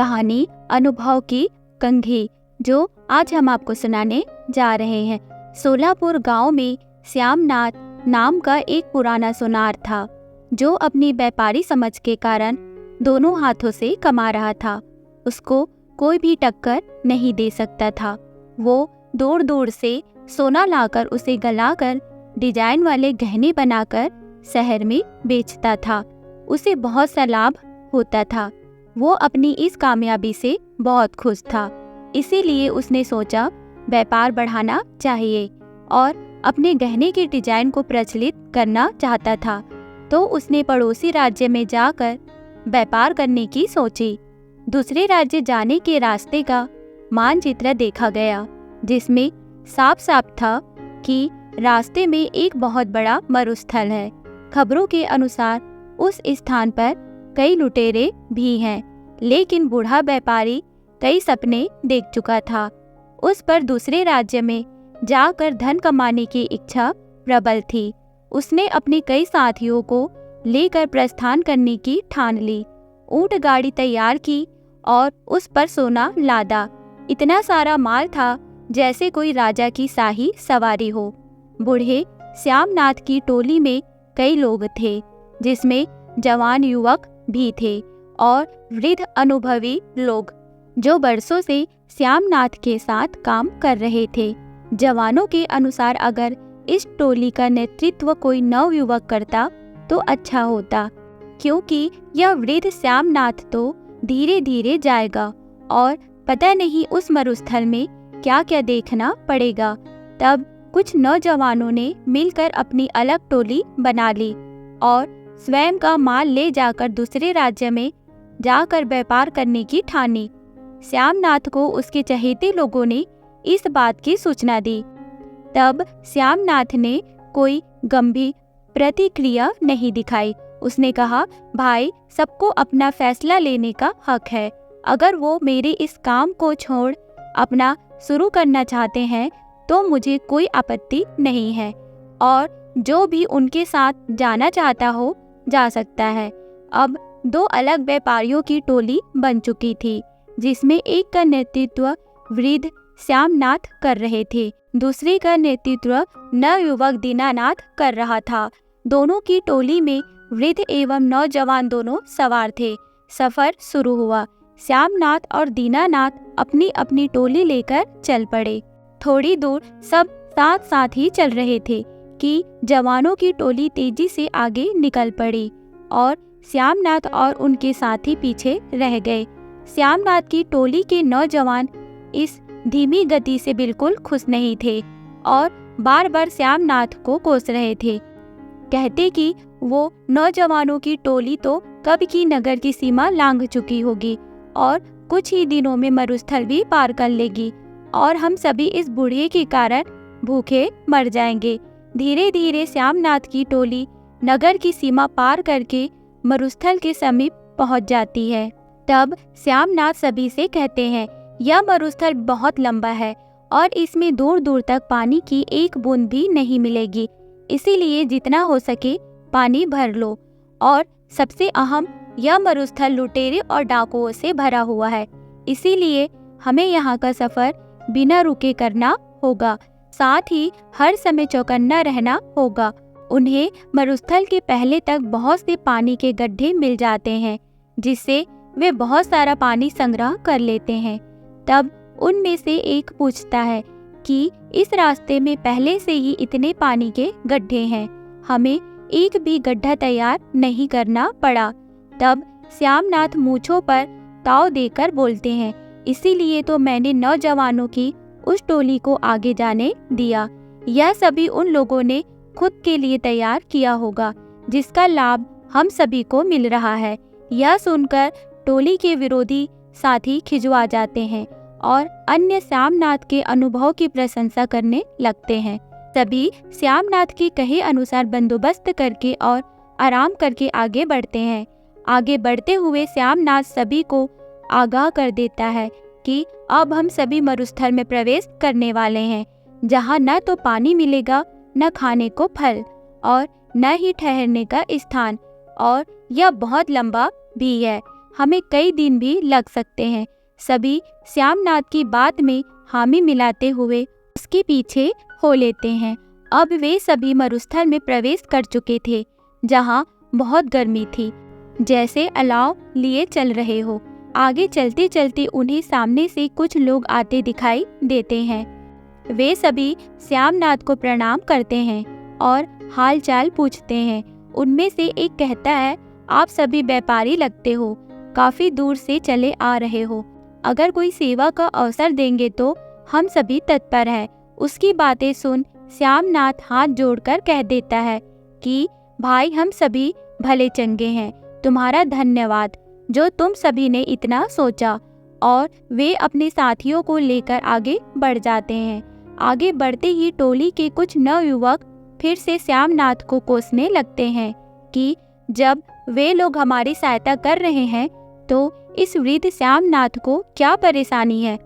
कहानी अनुभव की कंघी, जो आज हम आपको सुनाने जा रहे हैं। सोलापुर गांव में श्यामनाथ नाम का एक पुराना सुनार था, जो अपनी व्यापारी समझ के कारण दोनों हाथों से कमा रहा था। उसको कोई भी टक्कर नहीं दे सकता था। वो दूर दूर से सोना लाकर उसे गलाकर डिजाइन वाले गहने बनाकर शहर में बेचता था। उसे बहुत सा लाभ होता था। वो अपनी इस कामयाबी से बहुत खुश था। इसीलिए उसने सोचा व्यापार बढ़ाना चाहिए और अपने गहने के डिजाइन को प्रचलित करना चाहता था। तो उसने पड़ोसी राज्य में जाकर व्यापार करने की सोची। दूसरे राज्य जाने के रास्ते का मानचित्र देखा गया, जिसमें साफ साफ था कि रास्ते में एक बहुत बड़ा मरुस्थल है। खबरों के अनुसार उस स्थान पर कई लुटेरे भी हैं, लेकिन बूढ़ा व्यापारी कई सपने देख चुका था। उस पर दूसरे राज्य में जाकर धन कमाने की इच्छा प्रबल थी। उसने अपने कई साथियों को लेकर प्रस्थान करने की ठान ली। ऊंट गाड़ी तैयार की और उस पर सोना लादा। इतना सारा माल था जैसे कोई राजा की शाही सवारी हो। बूढ़े श्यामनाथ की टोली में कई लोग थे, जिसमें जवान युवक भी थे और वृद्ध अनुभवी लोग, जो बरसों से श्यामनाथ के साथ काम कर रहे थे। जवानों के अनुसार अगर इस टोली का नेतृत्व कोई नव युवक करता तो अच्छा होता, क्योंकि यह वृद्ध श्यामनाथ तो धीरे धीरे जाएगा और पता नहीं उस मरुस्थल में क्या क्या देखना पड़ेगा। तब कुछ नौजवानों ने मिलकर अपनी अलग टोली बना ली और स्वयं का माल ले जाकर दूसरे राज्य में जाकर व्यापार करने की ठानी। श्यामनाथ को उसके चहेते लोगों ने इस बात की सूचना दी। तब श्यामनाथ ने कोई गंभीर प्रतिक्रिया नहीं दिखाई। उसने कहा, भाई, सबको अपना फैसला लेने का हक है। अगर वो मेरे इस काम को छोड़ अपना शुरू करना चाहते हैं तो मुझे कोई आपत्ति नहीं है, और जो भी उनके साथ जाना चाहता हो जा सकता है। अब दो अलग व्यापारियों की टोली बन चुकी थी, जिसमें एक का नेतृत्व वृद्ध श्यामनाथ कर रहे थे, दूसरे का नेतृत्व नवयुवक दीनानाथ कर रहा था। दोनों की टोली में वृद्ध एवं नौजवान दोनों सवार थे। सफर शुरू हुआ। श्यामनाथ और दीनानाथ अपनी अपनी टोली लेकर चल पड़े। थोड़ी दूर सब साथ साथ ही चल रहे थे कि जवानों की टोली तेजी से आगे निकल पड़ी और श्यामनाथ और उनके साथी पीछे रह गए। श्यामनाथ की टोली के नौजवान इस धीमी गति से बिल्कुल खुश नहीं थे और बार बार श्यामनाथ को कोस रहे थे, कहते कि वो नौजवानों की टोली तो कब की नगर की सीमा लांघ चुकी होगी और कुछ ही दिनों में मरुस्थल भी पार कर लेगी और हम सभी इस बूढ़े के कारण भूखे मर जाएंगे। धीरे धीरे श्यामनाथ की टोली नगर की सीमा पार करके मरुस्थल के समीप पहुंच जाती है। तब श्यामनाथ सभी से कहते हैं, यह मरुस्थल बहुत लंबा है और इसमें दूर दूर तक पानी की एक बूंद भी नहीं मिलेगी। इसीलिए जितना हो सके पानी भर लो। और सबसे अहम, यह मरुस्थल लुटेरे और डाकुओं से भरा हुआ है। इसीलिए हमें यहाँ का सफर बिना रुके करना होगा। साथ ही हर समय चौकन्ना रहना होगा। उन्हें मरुस्थल के पहले तक बहुत से पानी के गड्ढे मिल जाते हैं, जिससे वे बहुत सारा पानी संग्रह कर लेते हैं। तब उनमें से एक पूछता है कि इस रास्ते में पहले से ही इतने पानी के गड्ढे हैं, हमें एक भी गड्ढा तैयार नहीं करना पड़ा। तब श्यामनाथ मूंछों पर ताव देकर बोलते हैं, इसीलिए तो मैंने नौजवानों की उस टोली को आगे जाने दिया। यह सभी उन लोगों ने खुद के लिए तैयार किया होगा, जिसका लाभ हम सभी को मिल रहा है। यह सुनकर टोली के विरोधी साथी खिंचवा जाते हैं और अन्य श्यामनाथ के अनुभव की प्रशंसा करने लगते हैं। सभी श्यामनाथ के कहे अनुसार बंदोबस्त करके और आराम करके आगे बढ़ते हैं। आगे बढ़ते हुए श्यामनाथ सभी को आगाह कर देता है कि अब हम सभी मरुस्थल में प्रवेश करने वाले हैं, जहाँ न तो पानी मिलेगा, न खाने को फल और न ही ठहरने का स्थान, और यह बहुत लंबा भी है। हमें कई दिन भी लग सकते हैं। सभी श्यामनाथ की बात में हामी मिलाते हुए उसके पीछे हो लेते हैं। अब वे सभी मरुस्थल में प्रवेश कर चुके थे, जहाँ बहुत गर्मी थी, जैसे अलाव लिए चल रहे हो। आगे चलते चलते उन्हें सामने से कुछ लोग आते दिखाई देते हैं। वे सभी श्यामनाथ को प्रणाम करते हैं और हालचाल पूछते हैं। उनमें से एक कहता है, आप सभी व्यापारी लगते हो, काफी दूर से चले आ रहे हो, अगर कोई सेवा का अवसर देंगे तो हम सभी तत्पर हैं। उसकी बातें सुन श्यामनाथ हाथ जोड़कर कह देता है कि भाई हम सभी भले चंगे हैं, तुम्हारा धन्यवाद जो तुम सभी ने इतना सोचा। और वे अपने साथियों को लेकर आगे बढ़ जाते हैं। आगे बढ़ते ही टोली के कुछ नवयुवक फिर से श्यामनाथ को कोसने लगते हैं कि जब वे लोग हमारी सहायता कर रहे हैं तो इस वृद्ध श्यामनाथ को क्या परेशानी है।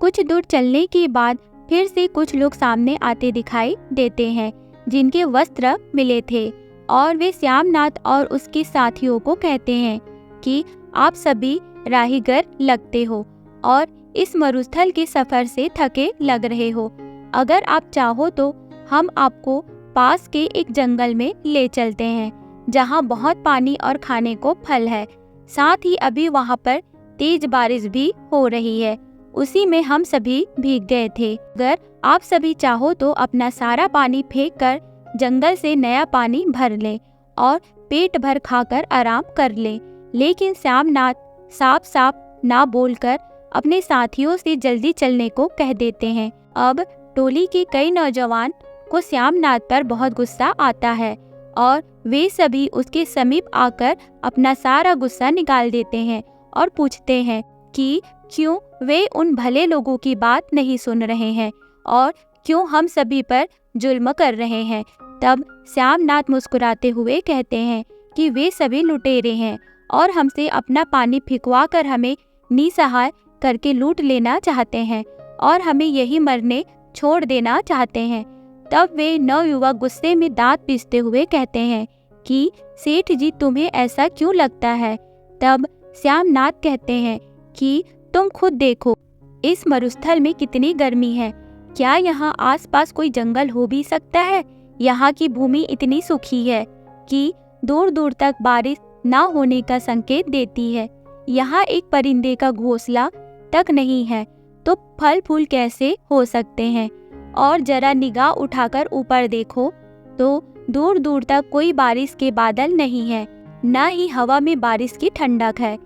कुछ दूर चलने के बाद फिर से कुछ लोग सामने आते दिखाई देते हैं, जिनके वस्त्र मिले थे, और वे श्यामनाथ और उसके साथियों को कहते हैं कि आप सभी राहीगर लगते हो और इस मरुस्थल के सफर से थके लग रहे हो। अगर आप चाहो तो हम आपको पास के एक जंगल में ले चलते हैं, जहाँ बहुत पानी और खाने को फल है। साथ ही अभी वहाँ पर तेज बारिश भी हो रही है, उसी में हम सभी भीग गए थे। अगर आप सभी चाहो तो अपना सारा पानी फेंक कर जंगल से नया पानी भर लें और पेट भर खाकर आराम कर लें। लेकिन श्यामनाथ साफ साफ ना बोलकर अपने साथियों से जल्दी चलने को कह देते हैं। अब टोली के कई नौजवान को श्यामनाथ पर बहुत गुस्सा आता है और वे सभी उसके समीप आकर अपना सारा गुस्सा निकाल देते हैं और पूछते हैं कि क्यों वे उन भले लोगों की बात नहीं सुन रहे हैं और क्यों हम सभी पर जुल्म कर रहे हैं। तब श्यामनाथ मुस्कुराते हुए कहते हैं कि वे सभी लुटेरे हैं और हमसे अपना पानी फिकवा कर हमें निसहाय करके लूट लेना चाहते हैं और हमें यही मरने छोड़ देना चाहते हैं। तब वे नवयुवक गुस्से में दांत पीसते हुए कहते हैं कि सेठ जी, तुम्हें ऐसा क्यों लगता है। तब श्यामनाथ कहते हैं कि तुम खुद देखो, इस मरुस्थल में कितनी गर्मी है। क्या यहाँ आसपास कोई जंगल हो भी सकता है। यहाँ की भूमि इतनी सूखी है कि दूर दूर तक बारिश ना होने का संकेत देती है। यहाँ एक परिंदे का घोंसला तक नहीं है, तो फल फूल कैसे हो सकते हैं। और जरा निगाह उठाकर ऊपर देखो तो दूर दूर तक कोई बारिश के बादल नहीं है, न ही हवा में बारिश की ठंडक है,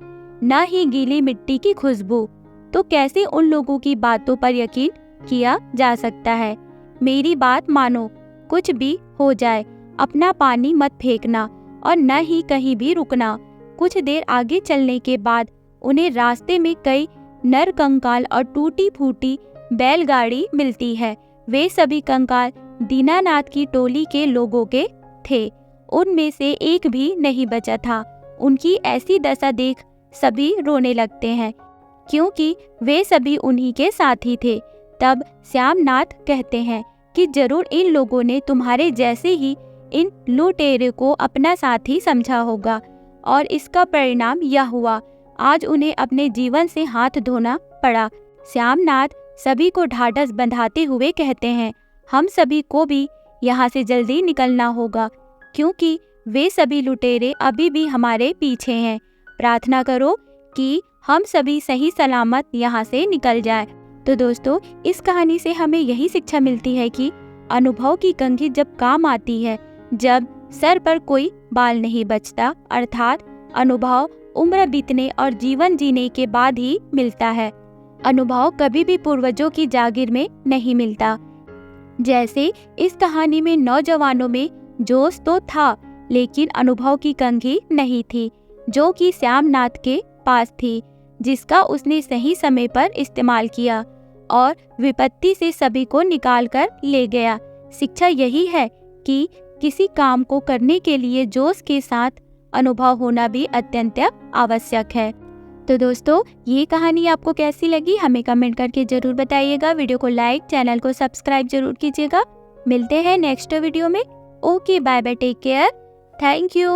न ही गीली मिट्टी की खुशबू। तो कैसे उन लोगों की बातों पर यकीन किया जा सकता है। मेरी बात मानो, कुछ भी हो जाए अपना पानी मत फेंकना और न ही कहीं भी रुकना। कुछ देर आगे चलने के बाद उन्हें रास्ते में कई नर कंकाल और टूटी फूटी बैलगाड़ी मिलती है। वे सभी कंकाल दीनानाथ की टोली के लोगों के थे, उनमें से एक भी नहीं बचा था। उनकी ऐसी दशा देख सभी रोने लगते हैं, क्योंकि वे सभी उन्हीं के साथी थे। तब श्यामनाथ कहते हैं कि जरूर इन लोगों ने तुम्हारे जैसे ही इन लुटेरे को अपना साथी समझा होगा और इसका परिणाम यह हुआ, आज उन्हें अपने जीवन से हाथ धोना पड़ा। श्यामनाथ सभी को ढाढ़स बंधाते हुए कहते हैं, हम सभी को भी यहाँ से जल्दी निकलना होगा, क्योंकि वे सभी लुटेरे अभी भी हमारे पीछे हैं। प्रार्थना करो कि हम सभी सही सलामत यहाँ से निकल जाएं। तो दोस्तों, इस कहानी से हमें यही शिक्षा मिलती है कि अनुभव की कंघी जब काम आती है, जब सर पर कोई बाल नहीं बचता, अर्थात अनुभव उम्र बीतने और जीवन जीने के बाद ही मिलता है। अनुभव कभी भी पूर्वजों की जागीर में नहीं मिलता। जैसे इस कहानी में नौजवानों में जोश तो था, लेकिन अनुभव की कंघी नहीं थी, जो कि श्यामनाथ के पास थी, जिसका उसने सही समय पर इस्तेमाल किया और विपत्ति से सभी को निकाल कर ले गया। शिक्षा यही है कि किसी काम को करने के लिए जोश के साथ अनुभव होना भी अत्यंत आवश्यक है। तो दोस्तों, ये कहानी आपको कैसी लगी हमें कमेंट करके जरूर बताइएगा। वीडियो को लाइक, चैनल को सब्सक्राइब जरूर कीजिएगा। मिलते हैं नेक्स्ट वीडियो में। Okay, bye bye, take care, thank you.